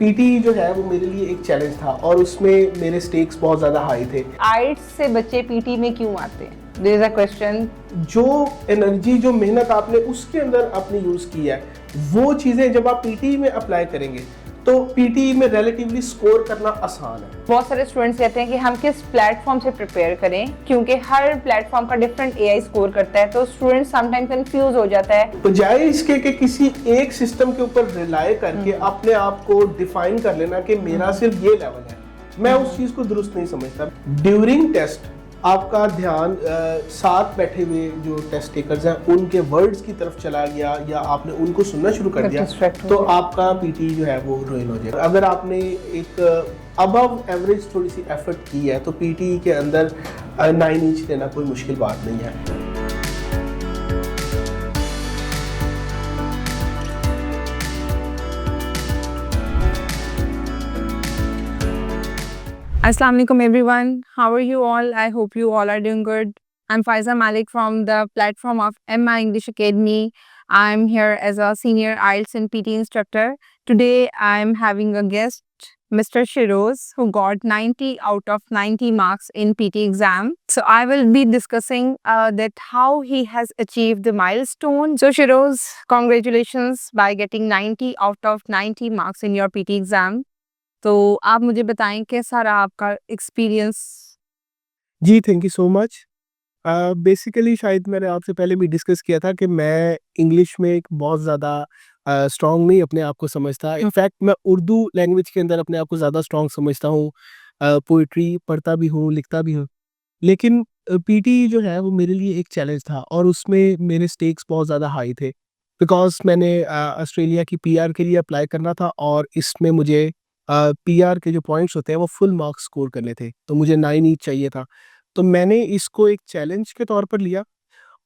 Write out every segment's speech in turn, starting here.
PT जो है वो मेरे लिए एक चैलेंज था और उसमें मेरे स्टेक्स बहुत ज़्यादा हाई थे। आइट्स से बच्चे पीटी में क्यों आते हैं? There is a question. जो एनर्जी जो मेहनत आपने उसके अंदर अपनी यूज़ की है, वो चीज़ें जब आप पीटी में अप्लाई करेंगे तो पीटी में रिलेटिवली स्कोर करना आसान है। बहुत सारे स्टूडेंट्स कहते हैं कि हम किस प्लेटफॉर्म से प्रिपेयर करें, क्योंकि हर प्लेटफॉर्म का डिफरेंट एआई स्कोर करता है, तो स्टूडेंट समटाइम कंफ्यूज हो जाता है। बजाय इसके कि किसी एक सिस्टम के ऊपर रिलाय करके अपने आप को डिफाइन कर लेना कि मेरा सिर्फ ये लेवल है, मैं उस चीज़ को दुरुस्त नहीं समझता। ड्यूरिंग टेस्ट आपका ध्यान साथ बैठे हुए जो टेस्ट टेकर्स हैं उनके वर्ड्स की तरफ चला गया या आपने उनको सुनना शुरू कर दिया तो आपका पीटी जो है वो रुइन हो जाएगा। अगर आपने एक अबव एवरेज थोड़ी सी एफर्ट की है तो पीटी के अंदर 9 इंच लेना कोई मुश्किल बात नहीं है। Assalamu alaikum everyone. How are you all? I hope you all are doing good. I'm Faiza Malik from the platform of Emma English Academy. I'm here as a senior IELTS and PT instructor. Today I'm having a guest, Mr. Shiroz, who got 90 out of 90 marks in PT exam. So I will be discussing that how he has achieved the milestone. So Shiroz, congratulations by getting 90 out of 90 marks in your PT exam. तो आप मुझे बताएं कैसा रहा आपका experience? जी, thank you so much. Basically शायद मैंने आपसे पहले भी डिस्कस किया था कि मैं इंग्लिश में एक बहुत ज़्यादा स्ट्रॉन्ग नहीं अपने आप को समझता। इनफैक्ट मैं उर्दू लैंग्वेज के अंदर अपने आप को ज़्यादा स्ट्रॉन्ग समझता हूँ। पोइट्री पढ़ता भी हूँ, लिखता भी हूँ। लेकिन पीटी जो है वो मेरे लिए एक चैलेंज था और उसमें मेरे स्टेक्स बहुत ज़्यादा हाई थे। बिकॉज़ मैंने ऑस्ट्रेलिया की पीआर के लिए अप्लाई करना था और इसमें मुझे पीआर के जो पॉइंट्स होते हैं वो फुल मार्क्स स्कोर करने थे, तो मुझे 9 ईच चाहिए था। तो मैंने इसको एक चैलेंज के तौर पर लिया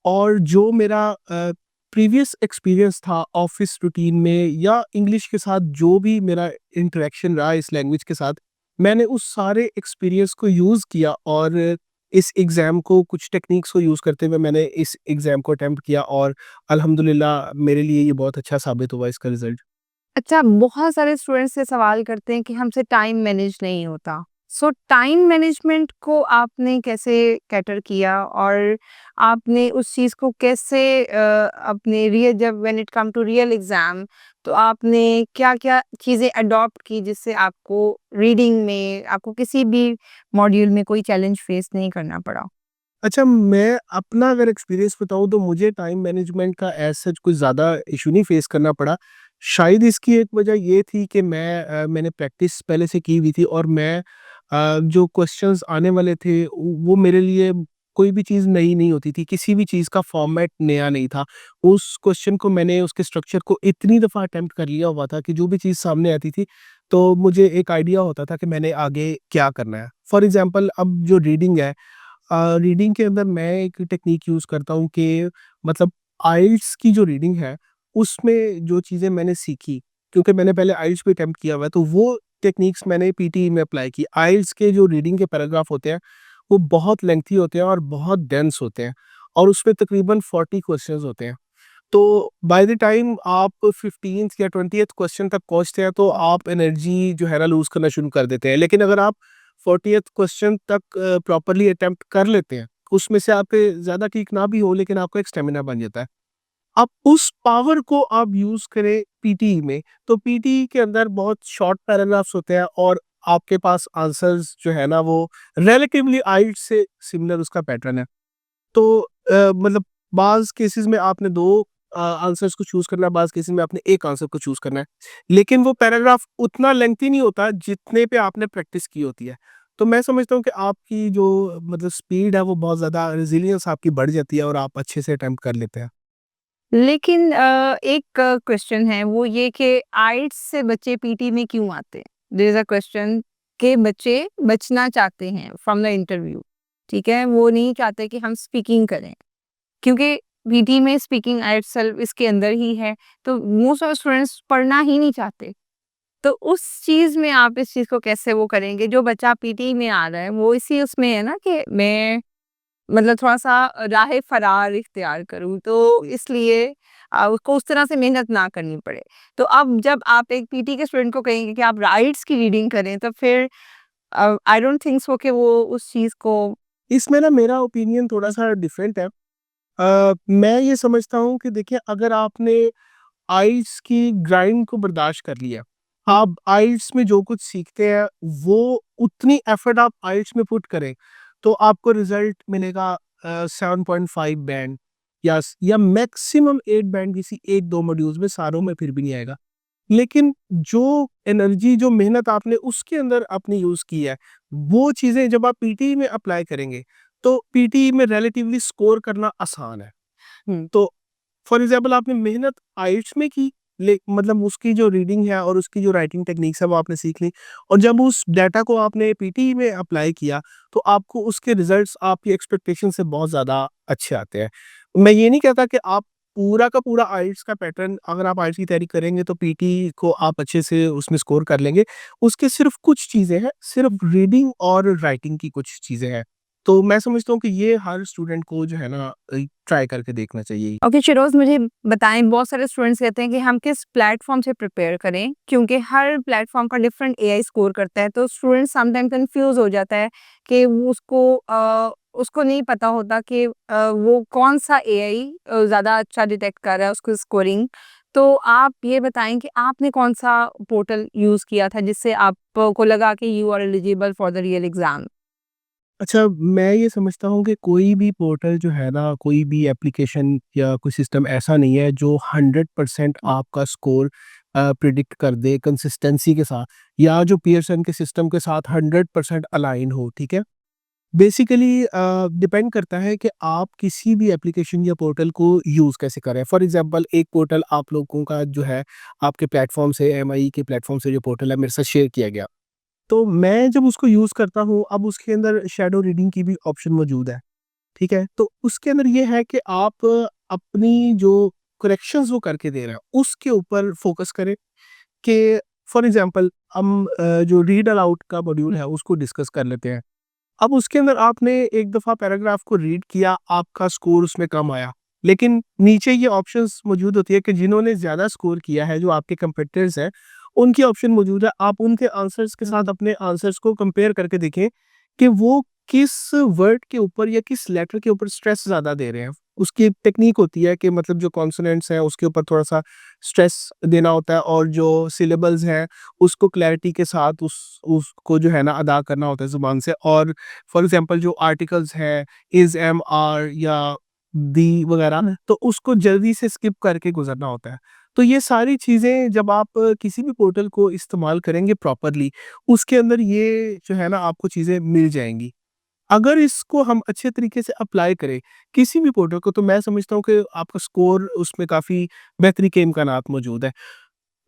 और जो मेरा प्रीवियस एक्सपीरियंस था ऑफ़िस रूटीन में या इंग्लिश के साथ जो भी मेरा इंटरेक्शन रहा इस लैंग्वेज के साथ, मैंने उस सारे एक्सपीरियंस को यूज़ किया और इस एग्ज़ाम को कुछ टेक्निक्स को यूज़ करते हुए मैंने इस एग्ज़ाम को अटेम्प्ट किया और अल्हम्दुलिल्लाह मेरे लिए ये बहुत अच्छा साबित हुआ इसका रिज़ल्ट। अच्छा, बहुत सारे स्टूडेंट्स ये सवाल करते हैं कि हमसे टाइम मैनेज नहीं होता। सो टाइम मैनेजमेंट को आपने कैसे कैटर किया और आपने उस चीज़ को कैसे अपने रियल जब when it come to real exam तो आपने क्या-क्या चीज़ें अडॉप्ट की जिससे आपको रीडिंग में आपको किसी भी मॉड्यूल में कोई चैलेंज फेस नहीं करना पड़ा? अच्छा, मैं अपना अगर एक्सपीरियंस बताऊँ तो मुझे टाइम मैनेजमेंट का एज़ सच कुछ ज़्यादा इश्यू नहीं फेस करना पड़ा। शायद इसकी एक वजह ये थी कि मैंने प्रैक्टिस पहले से की हुई थी और मैं जो क्वेश्चंस आने वाले थे वो मेरे लिए कोई भी चीज़ नई नहीं होती थी, किसी भी चीज़ का फॉर्मेट नया नहीं था। उस क्वेश्चन को मैंने उसके स्ट्रक्चर को इतनी दफ़ा अटेम्प्ट कर लिया हुआ था कि जो भी चीज़ सामने आती थी, तो मुझे एक आइडिया होता था कि मैंने आगे क्या करना है। फॉर एग्ज़ाम्पल अब जो रीडिंग है रीडिंग के अंदर मैं एक टेक्नीक यूज़ करता हूँ कि मतलब आइल्स की जो रीडिंग है, उसमें जो चीज़ें मैंने सीखी, क्योंकि मैंने पहले आइल्स भी अटेम्प्ट किया हुआ है, तो वो टेक्निक्स मैंने पीटी में अप्लाई की। आइल्स के जो रीडिंग के पैराग्राफ होते हैं, वो बहुत लेंथी होते हैं और बहुत डेंस होते हैं और उसमें तकरीबन 40 क्वेश्चंस होते हैं। तो बाय द टाइम आप 15th या 20th क्वेश्चन तक पहुँचते हैं, तो आप एनर्जी जो है ना लूज़ करना शुरू कर देते हैं। लेकिन अगर आप 40th क्वेश्चन तक प्रॉपर्ली अटेम्प्ट कर लेते हैं, उसमें से आपके ज़्यादा ठीक ना भी हो लेकिन आपका एक स्टैमिना बन जाता है। अब उस पावर को आप यूज़ करें पीटी में, तो पीटी के अंदर बहुत शॉर्ट पैराग्राफ्स होते हैं और आपके पास आंसर्स जो है ना वो रिलेटिवली आइल्स से सिमिलर उसका पैटर्न है। तो मतलब बाज़ केसेज़ में आपने 2 आंसर्स को चूज़ करना है, बाज़ केसेज़ में आपने 1 आंसर को चूज़ करना है। लेकिन वो पैराग्राफ उतना लेंथी नहीं होता जितने पे आपने प्रैक्टिस की होती है। तो मैं समझता हूँ कि आपकी जो मतलब स्पीड है वो बहुत ज़्यादा रेज़िलियंस आपकी बढ़ जाती है और आप अच्छे से अटेम्प्ट कर लेते हैं। लेकिन एक क्वेश्चन है वो ये कि आइट्स से बच्चे पीटी में क्यों आते हैं? देयर इज़ अ क्वेश्चन कि बच्चे बचना चाहते हैं फ्रॉम द इंटरव्यू, ठीक है? वो नहीं चाहते कि हम स्पीकिंग करें, क्योंकि पीटी में स्पीकिंग इटसेल्फ इसके अंदर ही है, तो मोस्ट ऑफ स्टूडेंट्स पढ़ना ही नहीं चाहते। तो उस चीज़ में आप इस चीज़ को कैसे वो करेंगे? जो बच्चा पीटी में आ रहा है, वो इसी उसमें है ना कि मैं मतलब थोड़ा-सा राह फ़रार इख्तियार करूँ, तो इसलिए उसको उस तरह से मेहनत ना करनी पड़े। तो अब जब आप एक पीटी के स्टूडेंट को कहेंगे कि आप राइट्स की रीडिंग करें, तो फिर आई डोंट थिंक सो कि वो उस चीज़ को इसमें ना मेरा ओपिनियन थोड़ा-सा डिफरेंट है। मैं ये समझता हूँ कि देखिए अगर आपने आइल्स की ग्राइंड को बर्दाश्त कर लिया, आप आइल्स में जो कुछ सीखते हैं वो उतनी एफर्ट आप आइल्स में पुट करें, तो आपको रिज़ल्ट मिलेगा 7.5 बैंड या मैक्सिमम 8 बैंड किसी 1-2 मॉड्यूल्स में, सारों में फिर भी नहीं आएगा। लेकिन जो एनर्जी, जो मेहनत आपने उसके अंदर अपनी यूज़ की है, वो चीज़ें जब आप पीटी में अप्लाई करेंगे, तो पीटी में रिलेटिवली स्कोर करना आसान है। हुँ। तो फॉर एग्ज़ाम्पल आपने मेहनत आइल्स में की, ले मतलब उसकी जो रीडिंग है और उसकी जो राइटिंग टेक्निक्स है वो आपने सीख ली, और जब उस डाटा को आपने पीटी में अप्लाई किया, तो आपको उसके रिज़ल्ट्स आपकी एक्सपेक्टेशन से बहुत ज़्यादा अच्छे आते हैं। मैं ये नहीं कहता कि आप पूरा का पूरा आइल्स का पैटर्न, अगर आप आइल्स की तैयारी करेंगे तो पीटी को आप अच्छे से उसमें स्कोर कर लेंगे। उसके सिर्फ़ कुछ चीज़ें हैं, सिर्फ़ रीडिंग और राइटिंग की कुछ चीज़ें हैं। तो मैं समझता हूँ कि ये हर स्टूडेंट को जो है ना ट्राई करके देखना चाहिए। ओके शिरोज़, मुझे बताएँ, बहुत सारे स्टूडेंट्स कहते हैं कि हम किस प्लेटफ़ॉर्म से प्रिपेयर करें? क्योंकि हर प्लेटफ़ॉर्म का डिफरेंट एआई स्कोर करता है, तो स्टूडेंट समटाइम कन्फ्यूज़ हो जाता है कि वो उसको नहीं पता होता कि वो कौन-सा एआई ज़्यादा अच्छा डिटेक्ट कर रहा है उसको स्कोरिंग। तो आप ये बताएँ कि आपने कौन-सा पोर्टल यूज़ किया था जिससे आपको लगा कि you are eligible for the real exam? अच्छा, मैं ये समझता हूँ कि कोई भी पोर्टल जो है ना, कोई भी एप्लीकेशन या कोई सिस्टम ऐसा नहीं है जो 100% आपका स्कोर प्रिडिक्ट कर दे कंसिस्टेंसी के साथ, या जो पियर्सन के सिस्टम के साथ 100% अलाइन हो, ठीक है? बेसिकली डिपेंड करता है कि आप किसी भी एप्लीकेशन या पोर्टल को यूज़ कैसे कर रहे हैं। फॉर एग्ज़ाम्पल एक पोर्टल आप लोगों का जो है, आपके प्लेटफ़ॉर्म से, एमआई के प्लेटफ़ॉर्म से जो पोर्टल है मेरे साथ शेयर किया गया। तो मैं जब उसको यूज़ करता हूँ, अब उसके अंदर शैडो रीडिंग की भी ऑप्शन मौजूद है, ठीक है? तो उसके अंदर ये है कि आप अपनी जो करेक्शंस वो करके दे रहे हैं, उसके ऊपर फ़ोकस करें कि फॉर एग्ज़ाम्पल हम जो रीड अलाउड का मॉड्यूल है, उसको डिस्कस कर लेते हैं। अब उसके अंदर आपने एक दफ़ा पैराग्राफ को रीड किया, आपका स्कोर उसमें कम आया, लेकिन नीचे ये ऑप्शंस मौजूद होती है कि जिन्होंने ज़्यादा स्कोर किया है, जो आपके कंपेटिटर्स हैं, उनकी ऑप्शन मौजूद है। आप उनके आंसर्स के साथ अपने आंसर्स को कंपेयर करके देखें कि वो किस वर्ड के ऊपर या किस लेटर के ऊपर स्ट्रेस ज़्यादा दे रहे हैं। उसकी एक टेक्नीक होती है कि मतलब जो कॉन्सोनेंट्स हैं, उसके ऊपर थोड़ा-सा स्ट्रेस देना होता है, और जो सिलेबल्स हैं, उसको क्लैरिटी के साथ उसको जो है ना अदा करना होता है ज़ुबान से। और फॉर एग्ज़ाम्पल जो आर्टिकल्स हैं, इज़, एम, आर या दी वगैरह, तो उसको जल्दी से स्किप करके गुज़रना होता है। तो ये सारी चीज़ें जब आप किसी भी पोर्टल को इस्तेमाल करेंगे प्रॉपरली, उसके अंदर ये जो है ना आपको चीज़ें मिल जाएँगी। अगर इसको हम अच्छे तरीके से अप्लाई करें, किसी भी पोर्टल को, तो मैं समझता हूँ कि आपका स्कोर उसमें काफ़ी बेहतरी के इम्कानात मौजूद हैं।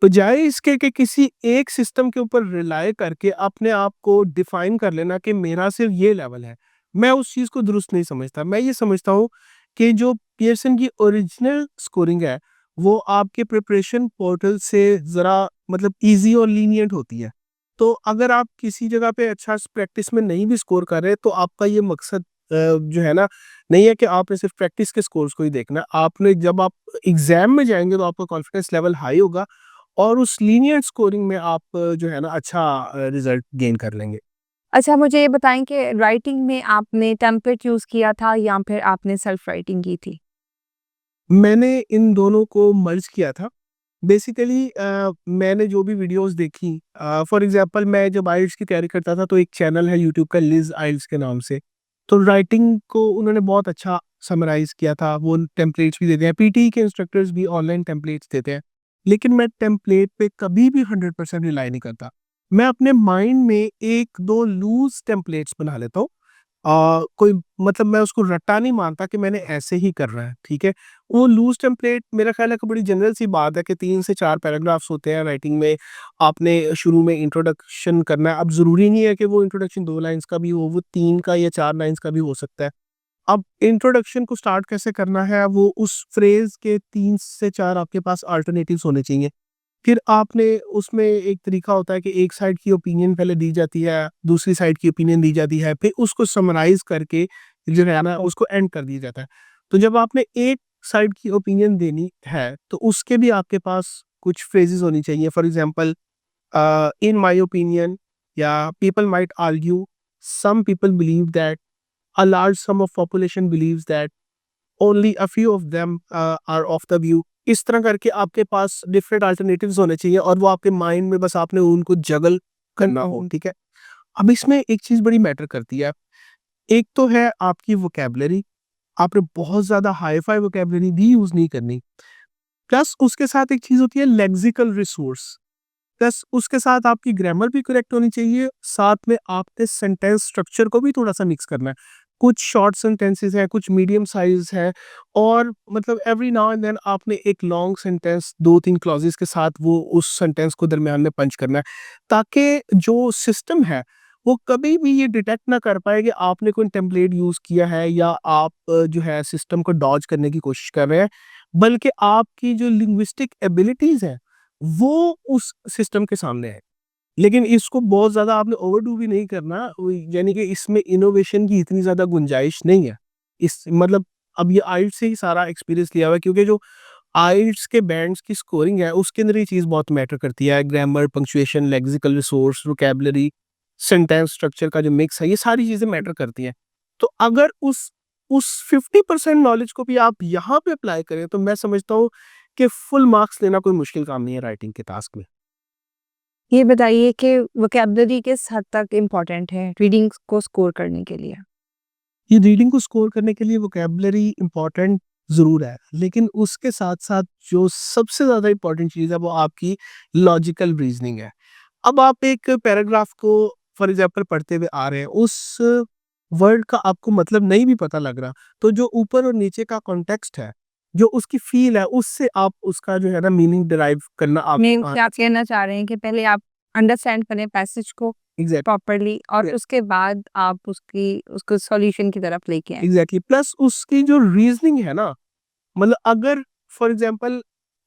बजाए इसके कि किसी एक सिस्टम के ऊपर रिलाय करके अपने आप को डिफाइन कर लेना कि मेरा सिर्फ ये लेवल है, मैं उस चीज़ को दुरुस्त नहीं समझता। मैं ये समझता हूँ कि जो पियर्सन की ओरिजिनल स्कोरिंग है, वो आपके प्रिपरेशन पोर्टल से ज़रा मतलब ईज़ी और लीनिएंट होती है। तो अगर आप किसी जगह पे अच्छा प्रैक्टिस में नहीं भी स्कोर कर रहे, तो आपका ये मकसद जो है ना, नहीं है कि आपने सिर्फ प्रैक्टिस के स्कोर्स को ही देखना है। आपने जब आप एग्ज़ाम में जाएँगे तो आपका कॉन्फिडेंस लेवल हाई होगा, और उस लीनिएंट स्कोरिंग में आप जो है ना अच्छा रिज़ल्ट गेन कर लेंगे। अच्छा, मुझे ये बताएँ कि राइटिंग में आपने टेम्पलेट यूज़ किया था या फिर आपने सेल्फ राइटिंग की थी? मैंने इन दोनों को मर्ज किया था। बेसिकली मैंने जो भी वीडियोज़ देखी, फॉर एग्ज़ाम्पल मैं जब आइल्स की तैयारी करता था, तो एक चैनल है यूट्यूब का लिज़ आइल्स के नाम से। तो राइटिंग को उन्होंने बहुत अच्छा समराइज़ किया था, वो टेम्पलेट्स भी देते हैं, पीटी के इंस्ट्रक्टर्स भी ऑनलाइन टेम्पलेट्स देते हैं। लेकिन मैं टेम्पलेट पे कभी भी 100% रिलाय नहीं करता। मैं अपने माइंड में 1-2 लूज़ टेम्पलेट्स बना लेता हूँ। कोई मतलब मैं उसको रट्टा नहीं मानता कि मैंने ऐसे ही करना है, ठीक है? वो लूज़ टेम्पलेट मेरा ख़्याल है कि बड़ी जनरल सी बात है कि 3 से 4 पैराग्राफ्स होते हैं राइटिंग में। आपने शुरू में इंट्रोडक्शन करना है। अब ज़रूरी नहीं है कि वो इंट्रोडक्शन 2 लाइन्स का भी हो, वो 3 का या 4 लाइन्स का भी हो सकता है। अब इंट्रोडक्शन को स्टार्ट कैसे करना है, वो उस फ्रेज़ के 3 से 4 आपके पास अल्टरनेटिव्स होने चाहिए। फिर आपने उसमें एक तरीका होता है कि एक साइड की ओपिनियन पहले दी जाती है, दूसरी साइड की ओपिनियन दी जाती है, फिर उसको समराइज़ करके जो है ना उसको एंड कर दिया जाता है। तो जब आपने एक साइड की ओपिनियन देनी है, तो उसके भी आपके पास कुछ फ्रेजेस होनी चाहिए। For example, in my opinion, या people might argue, some people believe that, a large sum of population believes that, only a few of them are of the view। इस तरह करके आपके पास डिफरेंट अल्टरनेटिव्स होने चाहिए, और वो आपके माइंड में बस आपने उनको जगल करना हो, ठीक है। अब इसमें एक चीज बड़ी मैटर करती है। एक तो है आपकी वोकेबलरी, आपने बहुत ज्यादा हाई फाई वोकेबलरी भी यूज नहीं करनी। प्लस उसके साथ एक चीज होती है लेक्सिकल रिसोर्स। प्लस उसके साथ आपकी ग्रामर भी करेक्ट होनी चाहिए, साथ में आपने सेंटेंस स्ट्रक्चर को भी थोड़ा सा मिक्स करना है। कुछ शॉर्ट सेंटेंसेस हैं, कुछ मीडियम साइज है, और मतलब एवरी नाउ एंड देन आपने एक लॉन्ग सेंटेंस 2-3 क्लॉजेस के साथ वो उस सेंटेंस को दरमियान में पंच करना है, ताकि जो सिस्टम है वो कभी भी ये डिटेक्ट ना कर पाए कि आपने कोई टेम्पलेट यूज किया है, या आप जो है सिस्टम को डॉज करने की कोशिश कर रहे हैं, बल्कि आपकी जो लिंग्विस्टिक एबिलिटीज है वो उस सिस्टम के सामने है। लेकिन इसको बहुत ज़्यादा आपने ओवरडू भी नहीं करना, यानी कि इसमें इनोवेशन की इतनी ज़्यादा गुंजाइश नहीं है। इस मतलब अब ये आइल्स से ही सारा एक्सपीरियंस लिया हुआ है, क्योंकि जो आइल्स के बैंड्स की स्कोरिंग है उसके अंदर ये चीज़ बहुत मैटर करती है। Grammar, punctuation, lexical resource, vocabulary, sentence structure का जो मिक्स है, ये सारी चीज़ें मैटर करती हैं। तो अगर उस 50% नॉलेज को भी आप यहाँ पे अप्लाई करें, तो मैं समझता हूँ कि फुल मार्क्स लेना कोई मुश्किल काम नहीं है राइटिंग के टास्क में। ये बताइए कि वोकैब्युलरी किस हद तक इम्पोर्टेंट है रीडिंग को स्कोर करने के लिए? ये रीडिंग को स्कोर करने के लिए वोकैबुलरी इम्पॉर्टेंट ज़रूर है, लेकिन उसके साथ-साथ जो सबसे ज़्यादा इम्पॉर्टेंट चीज़ है वो आपकी लॉजिकल रीज़निंग है। अब आप एक पैराग्राफ को फॉर एग्ज़ाम्पल पढ़ते हुए आ रहे हैं, उस वर्ड का आपको मतलब नहीं भी पता लग रहा, तो जो ऊपर और नीचे का कॉन्टेक्स्ट है, जो उसकी फ़ील है, उससे आप उसका जो है ना मीनिंग डिराइव करना आप मीन्स कि आप कहना चाह रहे हैं कि पहले आप अंडरस्टैंड करें पैसेज को एग्ज़ैक्ट प्रॉपर्ली और Yeah. उसके बाद आप उसको सॉल्यूशन की तरफ लेके आएँ। एग्ज़ैक्टली, प्लस उसकी जो रीज़निंग है ना, मतलब अगर for example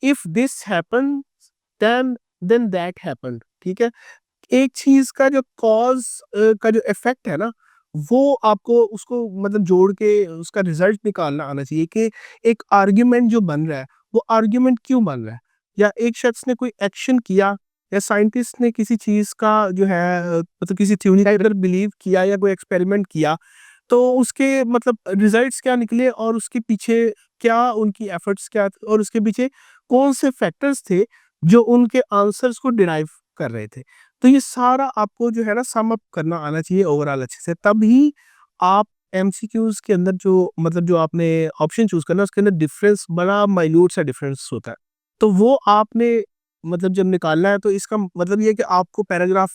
if this happens then that happened, ठीक है। एक चीज का जो कॉज का जो इफेक्ट है ना, वो आपको उसको मतलब जोड़ के उसका रिजल्ट निकालना आना चाहिए कि एक आर्ग्यूमेंट जो बन रहा है वो आर्ग्यूमेंट क्यों बन रहा है, या एक शख्स ने कोई एक्शन किया, या साइंटिस्ट ने किसी चीज का जो है मतलब किसी थ्योरी का अगर बिलीव किया या कोई एक्सपेरिमेंट किया, तो उसके मतलब रिजल्ट्स क्या निकले, और उसके पीछे क्या उनकी एफर्ट्स क्या थे, और उसके पीछे कौन से फैक्टर्स थे जो उनके आंसर्स को डिराइव कर रहे थे। तो ये सारा आपको जो है ना सम अप करना आना चाहिए ओवरऑल अच्छे से, तभी आप एमसीक्यूज के अंदर जो मतलब जो आपने ऑप्शन चूज करना है उसके अंदर डिफरेंस बड़ा माइन्यूट सा डिफरेंस होता है, तो वो आपने मतलब जब निकालना है, तो इसका मतलब ये है कि आपको पैराग्राफ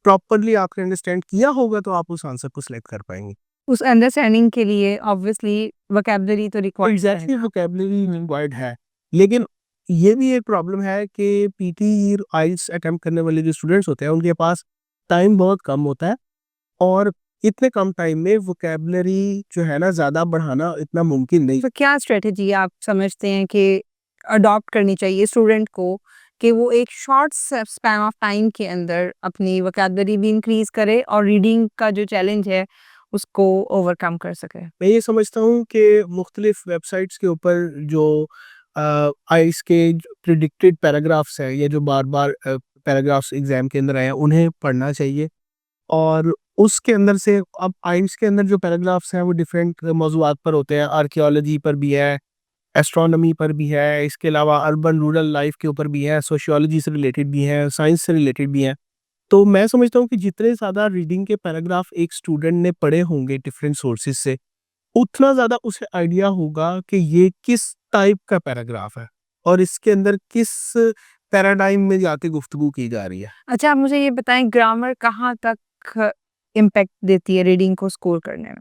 प्रॉपरली आपने अंडरस्टैंड किया होगा, तो आप उस आंसर को सिलेक्ट कर पाएंगे। उस अंडरस्टैंडिंग के लिए ऑब्वियसली वोकैब्युलरी तो रिक्वायर्ड है। एग्जैक्टली वोकैबुलरी रिक्वायर्ड है, लेकिन ये भी एक प्रॉब्लम है कि पीटी आइल्स अटेम्प्ट करने वाले जो स्टूडेंट्स होते हैं उनके पास टाइम बहुत कम होता है, और इतने कम टाइम में वोकैबुलरी जो है ना ज़्यादा बढ़ाना इतना मुमकिन नहीं। तो क्या स्ट्रेटजी आप समझते हैं कि अडॉप्ट करनी चाहिए स्टूडेंट को कि वो एक शॉर्ट स्पैन ऑफ टाइम के अंदर अपनी वोकैब्युलरी भी इंक्रीज करे और रीडिंग का जो चैलेंज है उसको ओवरकम कर सके? मैं ये समझता हूँ कि मुख्तलिफ वेबसाइट्स के ऊपर जो आइल्स के प्रिडिक्टेड पैराग्राफ्स हैं, ये जो बार-बार पैराग्राफ्स एग्ज़ाम के अंदर आए हैं, उन्हें पढ़ना चाहिए। और उसके अंदर से अब आइल्स के अंदर जो पैराग्राफ्स हैं वो डिफरेंट मौज़ूआत पर होते हैं, आर्कियोलॉजी पर भी है, एस्ट्रोनॉमी पर भी है, इसके अलावा अर्बन रूरल लाइफ के ऊपर भी है, सोशियोलॉजी से रिलेटेड भी है, साइंस से रिलेटेड भी है। तो मैं समझता हूँ कि जितने ज़्यादा रीडिंग के पैराग्राफ एक स्टूडेंट ने पढ़े होंगे डिफरेंट सोर्सेज से, उतना ज़्यादा उसे आइडिया होगा कि ये किस टाइप का पैराग्राफ है, और इसके अंदर किस पैराडाइम में जाके गुफ्तगू की जा रही है। अच्छा, आप मुझे ये बताएं ग्रामर कहाँ तक इम्पैक्ट देती है रीडिंग को स्कोर करने में?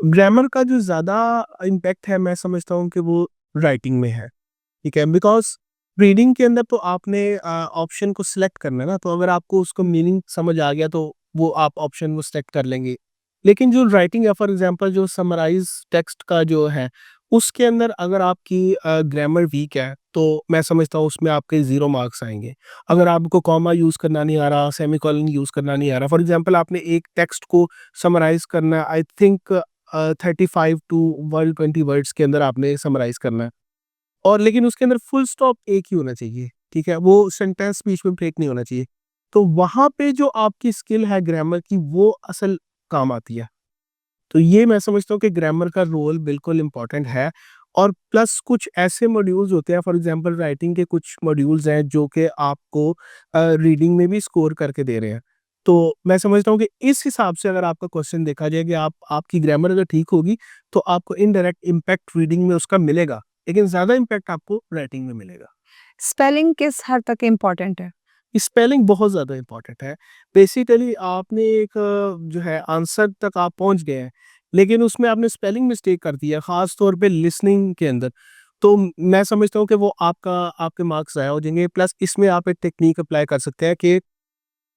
ग्रामर का जो ज़्यादा इम्पैक्ट है, मैं समझता हूँ कि वो राइटिंग में है, ठीक है? बिकॉज़ रीडिंग के अंदर तो आपने ऑप्शन को सिलेक्ट करना है ना, तो अगर आपको उसका मीनिंग समझ आ गया, तो वो आप ऑप्शन वो सिलेक्ट कर लेंगे। लेकिन जो राइटिंग है, फॉर एग्ज़ाम्पल जो समराइज़ टेक्स्ट का जो है, उसके अंदर अगर आपकी ग्रामर वीक है, तो मैं समझता हूँ उसमें आपके 0 मार्क्स आएँगे। अगर आपको कॉमा यूज़ करना नहीं आ रहा, सेमीकोलन यूज़ करना नहीं आ रहा, फॉर एग्ज़ाम्पल आपने एक टेक्स्ट को समराइज़ करना है, आई थिंक 35 टू 120 वर्ड्स के अंदर आपने समराइज़ करना है और लेकिन उसके अंदर फुल स्टॉप एक ही होना चाहिए, ठीक है? वो सेंटेंस बीच में ब्रेक नहीं होना चाहिए। तो वहाँ पे जो आपकी स्किल है ग्रामर की वो असल काम आती है। तो ये मैं समझता हूँ कि ग्रामर का रोल बिल्कुल इम्पोर्टेंट है और प्लस कुछ ऐसे मॉड्यूल्स होते हैं फॉर एग्जांपल राइटिंग के कुछ मॉड्यूल्स हैं जो कि आपको रीडिंग में भी स्कोर करके दे रहे हैं। तो मैं समझता हूँ कि इस हिसाब से अगर आपका क्वेश्चन देखा जाए कि आपकी ग्रामर अगर ठीक होगी तो आपको इनडायरेक्ट इम्पैक्ट रीडिंग में उसका मिलेगा, लेकिन ज़्यादा इम्पैक्ट आपको राइटिंग में मिलेगा। स्पेलिंग किस हद तक इम्पोर्टेंट है? स्पेलिंग बहुत ज़्यादा इम्पोर्टेंट है। बेसिकली आपने एक जो है आंसर तक आप पहुँच गए हैं, लेकिन उसमें आपने स्पेलिंग मिस्टेक कर दी है, ख़ास तौर पे लिसनिंग के अंदर। तो मैं समझता हूँ कि वो आपके मार्क्स ज़ाया हो जाएँगे। प्लस इसमें आप एक टेक्नीक अप्लाई कर सकते हैं कि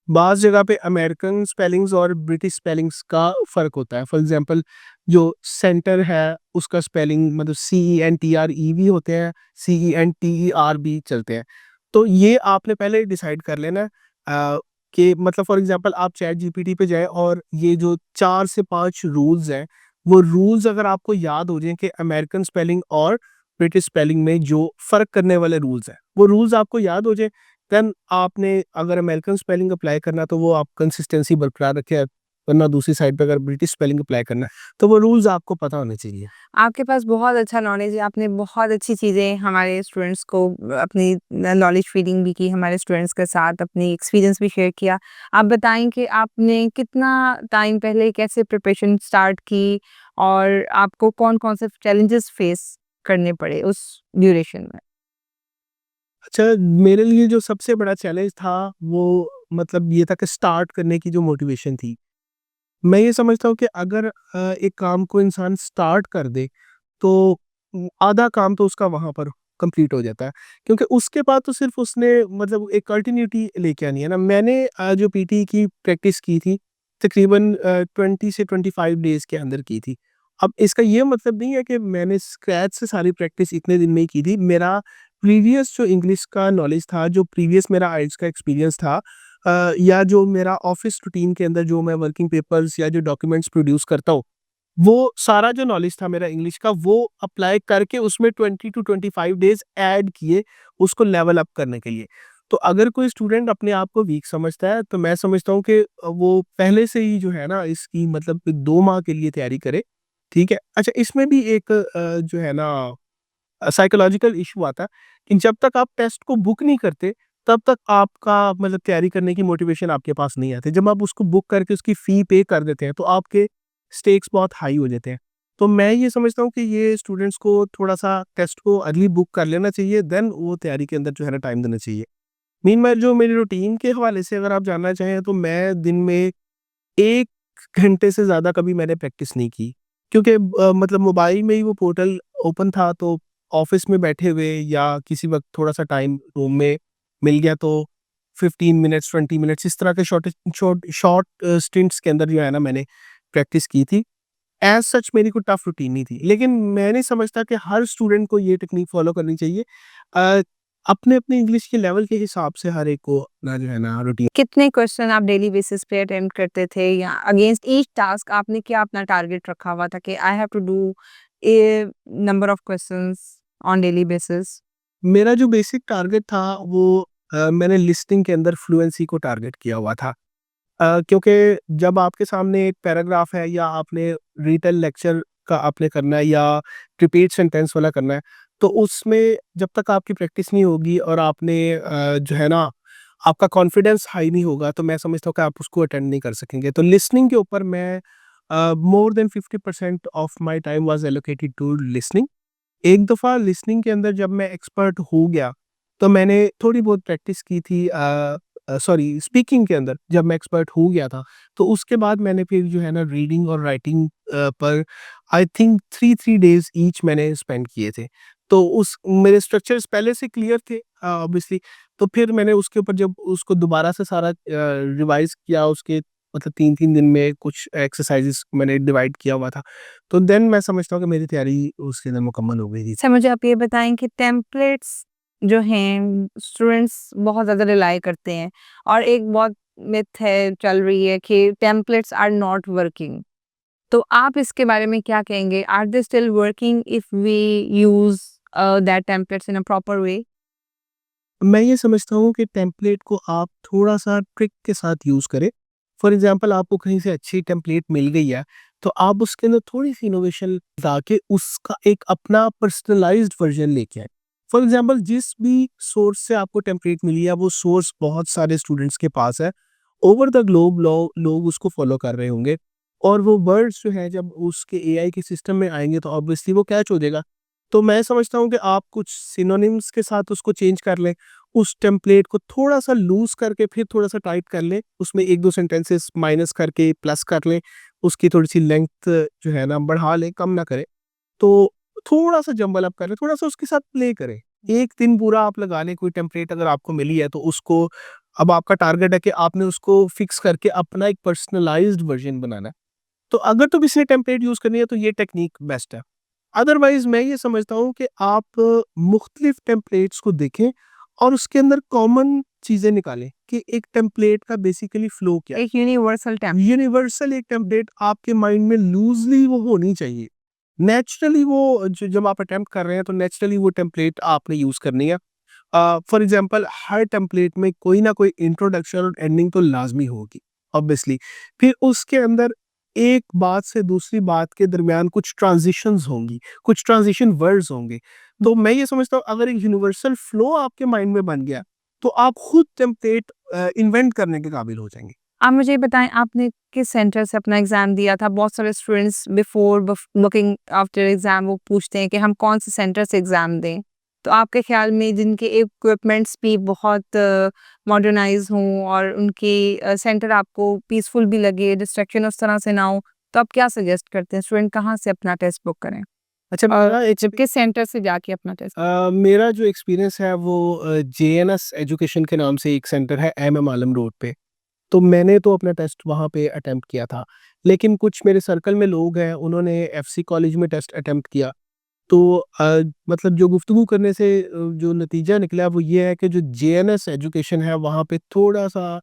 बाज़ जगह पे अमेरिकन स्पेलिंग्स और ब्रिटिश स्पेलिंग्स का फ़र्क होता है। फॉर एग्ज़ाम्पल जो सेंटर है, उसका स्पेलिंग मतलब CENTRE भी होते हैं, CENTER भी चलते हैं। तो ये आपने पहले डिसाइड कर लेना है कि मतलब फॉर एग्ज़ाम्पल आप चैट जीपीटी पे जाएँ और ये जो 4 से 5 रूल्स हैं, वो रूल्स अगर आपको याद हो जाएँ कि अमेरिकन स्पेलिंग और ब्रिटिश स्पेलिंग में जो फ़र्क करने वाले रूल्स हैं, वो रूल्स आपको याद हो जाएँ, देन आपने अगर अमेरिकन स्पेलिंग अप्लाई करना तो वो आप कंसिस्टेंसी बरकरार रखें, वरना दूसरी साइड पे अगर ब्रिटिश स्पेलिंग अप्लाई करना है, तो वो रूल्स आपको पता होने चाहिए। आपके पास बहुत अच्छा नॉलेज है, आपने बहुत अच्छी चीज़ें हमारे स्टूडेंट्स को अपनी नॉलेज फीडिंग भी की हमारे स्टूडेंट्स के साथ, अपनी एक्सपीरियंस भी शेयर किया। आप बताएँ कि आपने कितना टाइम पहले कैसे प्रिपरेशन स्टार्ट की और आपको कौन-कौन से चैलेंजेस फेस करने पड़े उस ड्यूरेशन में? अच्छा, मेरे लिए जो सबसे बड़ा चैलेंज था, वो मतलब ये था कि स्टार्ट करने की जो मोटिवेशन थी। मैं ये समझता हूँ कि अगर एक काम को इंसान स्टार्ट कर दे, तो आधा काम तो उसका वहाँ पर कंप्लीट हो जाता है। क्योंकि उसके बाद तो सिर्फ़ उसने मतलब एक कंटिन्यूटी लेके आनी है ना। मैंने जो पीटी की प्रैक्टिस की थी, तकरीबन 20 से 25 डेज़ के अंदर की थी। अब इसका ये मतलब नहीं है कि मैंने स्क्रैच से सारी प्रैक्टिस इतने दिन में ही की थी। मेरा प्रीवियस जो इंग्लिश का नॉलेज था, जो प्रीवियस मेरा आइल्स का एक्सपीरियंस था या जो मेरा ऑफ़िस रूटीन के अंदर जो मैं वर्किंग पेपर्स या जो डॉक्यूमेंट्स प्रोड्यूस करता हूँ, वो सारा जो नॉलेज था मेरा इंग्लिश का वो अप्लाई करके उसमें 20 टू 25 डेज़ ऐड किए उसको लेवल अप करने के लिए। तो अगर कोई स्टूडेंट अपने आप को वीक समझता है तो मैं समझता हूँ कि वो पहले से ही जो है ना इसकी मतलब 2 माह के लिए तैयारी करे, ठीक है? अच्छा, इसमें भी एक जो है ना साइकोलॉजिकल इश्यू आता है कि जब तक आप टेस्ट को बुक नहीं करते, तब तक आपका मतलब तैयारी करने की मोटिवेशन आपके पास नहीं आती। जब आप उसको बुक करके उसकी फ़ी पे कर देते हैं, तो आपके स्टेक्स बहुत हाई हो जाते हैं। तो मैं ये समझता हूँ कि ये स्टूडेंट्स को थोड़ा-सा टेस्ट को अर्ली बुक कर लेना चाहिए, देन वो तैयारी के अंदर जो है ना टाइम देना चाहिए। मीनवाइल जो मेरी रूटीन के हवाले से अगर आप जानना चाहें, तो मैं दिन में 1 घंटे से ज़्यादा कभी मैंने प्रैक्टिस नहीं की। क्योंकि मतलब मोबाइल में ही वो पोर्टल ओपन था तो ऑफ़िस में बैठे हुए या किसी वक़्त थोड़ा-सा टाइम रूम में मिल गया तो 15 मिनट्स, 20 मिनट्स इस तरह के शॉर्ट स्टिंट्स के अंदर जो है ना मैंने प्रैक्टिस की थी। एज़ सच मेरी कोई टफ रूटीन नहीं थी। लेकिन मैं नहीं समझता कि हर स्टूडेंट को ये टेक्नीक फ़ॉलो करनी चाहिए। अ, अपने-अपने इंग्लिश के लेवल के हिसाब से हर एक को अपना जो है ना रूटीन कितने क्वेश्चन आप डेली बेसिस पे अटेम्प्ट करते थे या अगेंस्ट ईच टास्क आपने क्या अपना टारगेट रखा हुआ था कि I have to do a number of questions on daily basis? मेरा जो बेसिक टारगेट था वो मैंने लिस्टिंग के अंदर फ्लुएंसी को टारगेट किया हुआ था। क्योंकि जब आपके सामने एक पैराग्राफ है या आपने रिटन लेक्चर का आपने करना है या रिपीट सेंटेंस वाला करना है, तो उसमें जब तक आपकी प्रैक्टिस नहीं होगी और आपने जो है ना आपका कॉन्फिडेंस हाई नहीं होगा, तो मैं समझता हूँ कि आप उसको अटेंड नहीं कर सकेंगे। तो लिसनिंग के ऊपर मैं more than 50% of my time was allocated to listening. एक दफ़ा लिसनिंग के अंदर जब मैं एक्सपर्ट हो गया, तो मैंने थोड़ी बहुत प्रैक्टिस की थी सॉरी स्पीकिंग के अंदर जब मैं एक्सपर्ट हो गया था, तो उसके बाद मैंने फिर जो है ना रीडिंग और राइटिंग पर आई थिंक 3 डेज़ ईच मैंने स्पेंड किए थे। तो उस मेरे स्ट्रक्चर्स पहले से क्लियर थे ऑब्वियसली, तो फिर मैंने उसके ऊपर जब उसको दोबारा से सारा रिवाइज़ किया उसके मतलब 3-3 दिन में कुछ एक्सरसाइज़ेज़ मैंने डिवाइड किया हुआ था। तो देन मैं समझता हूँ कि मेरी तैयारी उसके अंदर मुकम्मल हो गई थी। अच्छा, मुझे आप ये बताएँ कि टेम्पलेट्स जो हैं स्टूडेंट्स बहुत ज़्यादा रिलाई करते हैं और एक बहुत मिथ है चल रही है कि टेम्पलेट्स आर नॉट वर्किंग। तो आप इसके बारे में क्या कहेंगे? Are they still working if we use that templates in a proper way? मैं ये समझता हूँ कि टेम्पलेट को आप थोड़ा-सा ट्रिक के साथ यूज़ करें। फॉर एग्ज़ाम्पल आपको कहीं से अच्छी टेम्पलेट मिल गई है, तो आप उसके अंदर थोड़ी-सी इनोवेशन ला के उसका एक अपना पर्सनलाइज़्ड वर्ज़न लेके आएँ। फॉर एग्ज़ाम्पल जिस भी सोर्स से आपको टेम्पलेट मिली है, वो सोर्स बहुत सारे स्टूडेंट्स के पास है। ओवर द ग्लोब लोग उसको फ़ॉलो कर रहे होंगे और वो वर्ड्स जो हैं जब उसके एआई के सिस्टम में आएँगे तो ऑब्वियसली वो कैच हो जाएगा। तो मैं समझता हूँ कि आप कुछ सिनोनिम्स के साथ उसको चेंज कर लें। उस टेम्पलेट को थोड़ा-सा लूज़ करके फिर थोड़ा-सा टाइट कर लें, उसमें 1-2 सेंटेंसेस माइनस करके प्लस कर लें, उसकी थोड़ी-सी लेंथ जो है ना बढ़ा लें, कम ना करें। तो थोड़ा-सा जम्बल अप करें, थोड़ा-सा उसके साथ प्ले करें। 1 दिन पूरा आप लगा लें, कोई टेम्पलेट अगर आपको मिली है तो उसको अब आपका टारगेट है कि आपने उसको फिक्स करके अपना एक पर्सनलाइज़्ड वर्ज़न बनाना है। तो अगर तो किसी ने टेम्पलेट यूज़ करनी है तो ये टेक्नीक बेस्ट है। अदरवाइज़ मैं ये समझता हूँ कि आप मुख्तलिफ टेम्पलेट्स को देखें और उसके अंदर कॉमन चीज़ें निकालें कि एक टेम्पलेट का बेसिकली फ्लो क्या है। एक यूनिवर्सल टेम्प यूनिवर्सल एक टेम्पलेट आपके माइंड में लूज़ली वो होनी चाहिए। नेचुरली वो जब आप अटेम्प्ट कर रहे हैं तो नेचुरली वो टेम्पलेट आपने यूज़ करनी है। फॉर एग्ज़ाम्पल हर टेम्पलेट में कोई ना कोई इंट्रोडक्शन और एंडिंग तो लाज़मी होगी, ऑब्वियसली। फिर उसके अंदर एक बात से दूसरी बात के दरमियान कुछ ट्रांज़िशंस होंगी, कुछ ट्रांज़िशन वर्ड्स होंगे। तो मैं ये समझता हूँ अगर एक यूनिवर्सल फ्लो आपके माइंड में बन गया, तो आप खुद टेम्पलेट इन्वेंट करने के काबिल हो जाएँगे। आप मुझे ये बताएँ आपने किस सेंटर से अपना एग्ज़ाम दिया था? बहुत सारे students before looking after exam वो पूछते हैं कि हम कौन से सेंटर से एग्ज़ाम दें? तो आपके ख़्याल में जिनके इक्विपमेंट्स भी बहुत मॉडर्नाइज़ हों और उनके सेंटर आपको पीसफुल भी लगे, डिस्ट्रैक्शन उस तरह से ना हो, तो आप क्या सजेस्ट करते हैं स्टूडेंट कहाँ से अपना टेस्ट बुक करें? अच्छा और मेरा जब किस सेंटर से जाके अपना टेस्ट मेरा जो एक्सपीरियंस है वो जेएनएस एजुकेशन के नाम से एक सेंटर है एमएम आलम रोड पे। तो मैंने तो अपना टेस्ट वहाँ पे अटेम्प्ट किया था। लेकिन कुछ मेरे सर्कल में लोग हैं उन्होंने एफसी कॉलेज में टेस्ट अटेम्प्ट किया। तो मतलब जो गुफ्तगू करने से जो नतीजा निकला वो ये है कि जो जेएनएस एजुकेशन है वहाँ पे थोड़ा-सा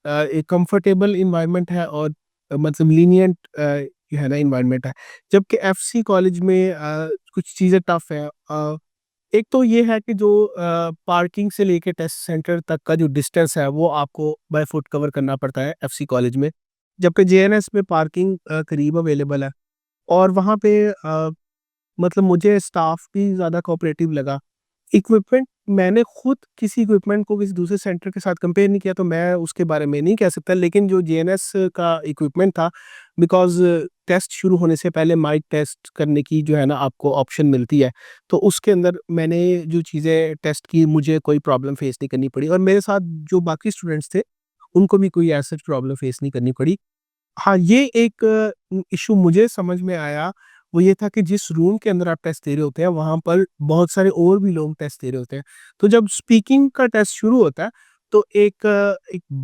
एक कंफर्टेबल एनवायरनमेंट है और मतलब लीनिएंट जो है ना एनवायरनमेंट है। जबकि एफसी कॉलेज में कुछ चीज़ें टफ है। एक तो ये है कि जो पार्किंग से लेके टेस्ट सेंटर तक का जो डिस्टेंस है वो आपको बाय फुट कवर करना पड़ता है एफसी कॉलेज में। जबकि जेएनएस में पार्किंग करीब अवेलेबल है और वहाँ पे मतलब मुझे स्टाफ भी ज़्यादा कोऑपरेटिव लगा। इक्विपमेंट मैंने खुद किसी इक्विपमेंट को किसी दूसरे सेंटर के साथ कंपेयर नहीं किया तो मैं उसके बारे में नहीं कह सकता लेकिन जो जेएनएस का इक्विपमेंट था बिकॉज़ टेस्ट शुरू होने से पहले माइक टेस्ट करने की जो है ना आपको ऑप्शन मिलती है। तो उसके अंदर मैंने जो चीज़ें टेस्ट की मुझे कोई प्रॉब्लम फेस नहीं करनी पड़ी और मेरे साथ जो बाकी स्टूडेंट्स थे उनको भी कोई ऐसा प्रॉब्लम फेस नहीं करनी पड़ी। हाँ, ये एक इश्यू मुझे समझ में आया, वो ये था कि जिस रूम के अंदर आप टेस्ट दे रहे होते हैं, वहाँ पर बहुत सारे और भी लोग टेस्ट दे रहे होते हैं। तो जब स्पीकिंग का टेस्ट शुरू होता है, तो एक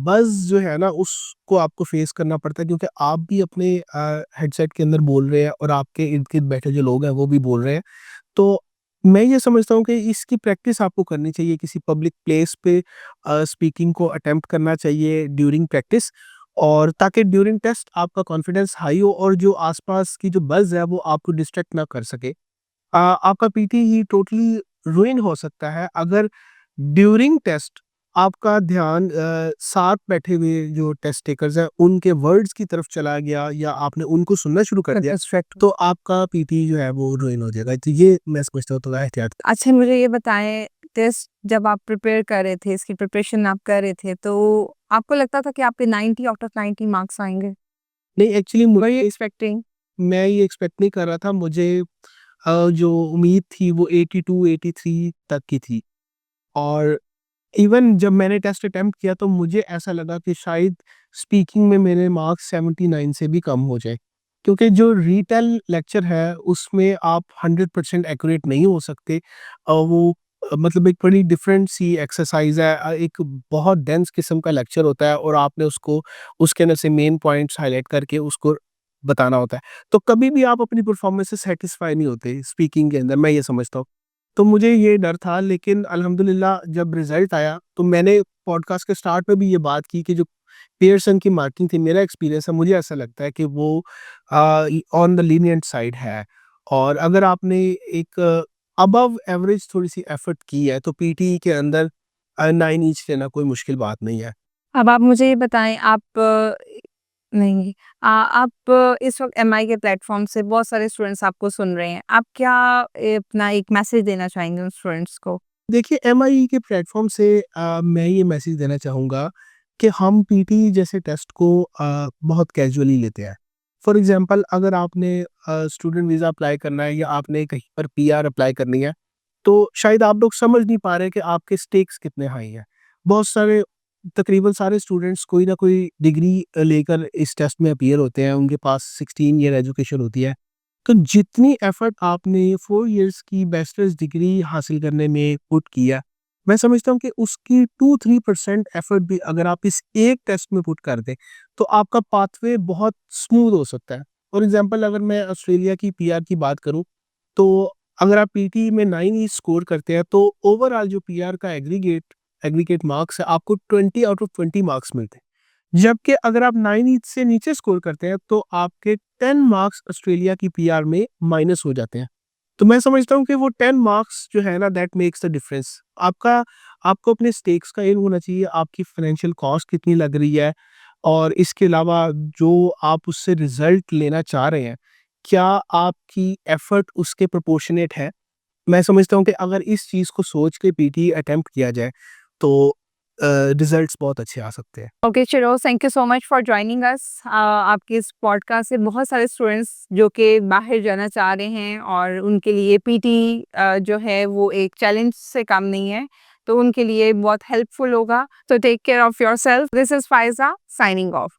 बज़ जो है ना, उसको आपको फेस करना पड़ता है क्योंकि आप भी अपने हेडसेट के अंदर बोल रहे हैं और आपके इर्द-गिर्द बैठे जो लोग हैं, वो भी बोल रहे हैं। तो मैं ये समझता हूँ कि इसकी प्रैक्टिस आपको करनी चाहिए, किसी पब्लिक प्लेस पे स्पीकिंग को अटेम्प्ट करना चाहिए ड्यूरिंग प्रैक्टिस और ताकि ड्यूरिंग टेस्ट आपका कॉन्फिडेंस हाई हो और जो आसपास की जो बज़ है वो आपको डिस्ट्रैक्ट ना कर सके। आपका पीटी ही टोटली रुइन हो सकता है अगर ड्यूरिंग टेस्ट आपका ध्यान साथ बैठे हुए जो टेस्ट टेकर्स हैं उनके वर्ड्स की तरफ चला गया या आपने उनको सुनना शुरू कर दिया डिस्ट्रैक्ट तो आपका पीटी जो है वो रुइन हो जाएगा। तो ये मैं समझता हूँ थोड़ा एहतियात अच्छा मुझे ये बताएँ टेस्ट जब आप प्रिपेयर कर रहे थे, इसकी प्रिपरेशन आप कर रहे थे, तो आपको लगता था कि आपके 90 आउट ऑफ 90 मार्क्स आएँगे? नहीं एक्चुअली वर यू मुझे एक्सपेक्टिंग? मैं ये एक्सपेक्ट नहीं कर रहा था मुझे जो उम्मीद थी वो 82-83 तक की थी और इवन जब मैंने टेस्ट अटेम्प्ट किया तो मुझे ऐसा लगा कि शायद स्पीकिंग में मेरे मार्क्स 79 से भी कम हो जाए। क्योंकि जो रीटेल लेक्चर है उसमें आप 100% एक्यूरेट नहीं हो सकते। वो मतलब एक बड़ी डिफरेंट सी एक्सरसाइज़ है। एक बहुत डेंस किस्म का लेक्चर होता है और आपने उसको उसके अंदर से मेन पॉइंट्स हाइलाइट करके उसको बताना होता है। तो कभी भी आप अपनी परफॉर्मेंस से सैटिस्फाई नहीं होते स्पीकिंग के अंदर, मैं ये समझता हूँ। तो मुझे ये डर था लेकिन अल्हम्दुलिल्लाह जब रिज़ल्ट आया तो मैंने पॉडकास्ट के स्टार्ट में भी ये बात की कि जो पियर्सन की मार्किंग थी, मेरा एक्सपीरियंस है, मुझे ऐसा लगता है कि वो ऑन द लीनिएंट साइड है। और अगर आपने एक अबव एवरेज थोड़ी-सी एफर्ट की है, तो पीटी के अंदर 9 ईच लेना कोई मुश्किल बात नहीं है। अब आप मुझे ये बताएँ आप नहीं आप इस वक़्त एमआई के प्लेटफ़ॉर्म से बहुत सारे स्टूडेंट्स आपको सुन रहे हैं। आप क्या अपना एक मैसेज देना चाहेंगे उन स्टूडेंट्स को? देखिए, एमआई के प्लेटफ़ॉर्म से मैं ये मैसेज देना चाहूँगा कि हम पीटी जैसे टेस्ट को बहुत कैजुअली लेते हैं। फॉर एग्ज़ाम्पल, अगर आपने स्टूडेंट वीज़ा अप्लाई करना है या आपने कहीं पर पीआर अप्लाई करनी है, तो शायद आप लोग समझ नहीं पा रहे कि आपके स्टेक्स कितने हाई हैं। बहुत सारे, तकरीबन सारे स्टूडेंट्स कोई ना कोई डिग्री लेकर इस टेस्ट में अपीयर होते हैं, उनके पास 16 ईयर एजुकेशन होती है। तो जितनी एफर्ट आपने 4 इयर्स की बैचलर्स डिग्री हासिल करने में पुट किया, मैं समझता हूँ कि उसकी 2-3% एफर्ट भी अगर आप इस एक टेस्ट में पुट कर दें, तो आपका पाथवे बहुत स्मूथ हो सकता है। फॉर एग्ज़ाम्पल, अगर मैं ऑस्ट्रेलिया की पीआर की बात करूँ, तो अगर आप पीटी में 9 ही स्कोर करते हैं, तो ओवरऑल जो पीआर का एग्रीगेट एग्रीगेट मार्क्स है, आपको 20 आउट ऑफ 20 मार्क्स मिलते हैं। जबकि अगर आप 9 से नीचे स्कोर करते हैं, तो आपके 10 मार्क्स ऑस्ट्रेलिया की पीआर में माइनस हो जाते हैं। तो मैं समझता हूँ कि वो 10 मार्क्स जो है ना, दैट मेक्स द डिफरेंस। आपका आपको अपने स्टेक्स का इल्म होना चाहिए, आपकी फाइनेंशियल कॉस्ट कितनी लग रही है, और इसके अलावा जो आप उससे रिज़ल्ट लेना चाह रहे हैं, क्या आपकी एफर्ट उसके प्रोपोर्शनेट है? मैं समझता हूँ कि अगर इस चीज़ को सोच के पीटी अटेम्प्ट किया जाए, तो रिज़ल्ट्स बहुत अच्छे आ सकते हैं। ओके चिरोज thank you so much for joining us आपके इस पॉडकास्ट से बहुत सारे स्टूडेंट्स जो कि बाहर जाना चाह रहे हैं और उनके लिए पीटी जो है वो एक चैलेंज से कम नहीं है तो उनके लिए बहुत हेल्पफुल होगा तो take care of yourself this is Faiza signing of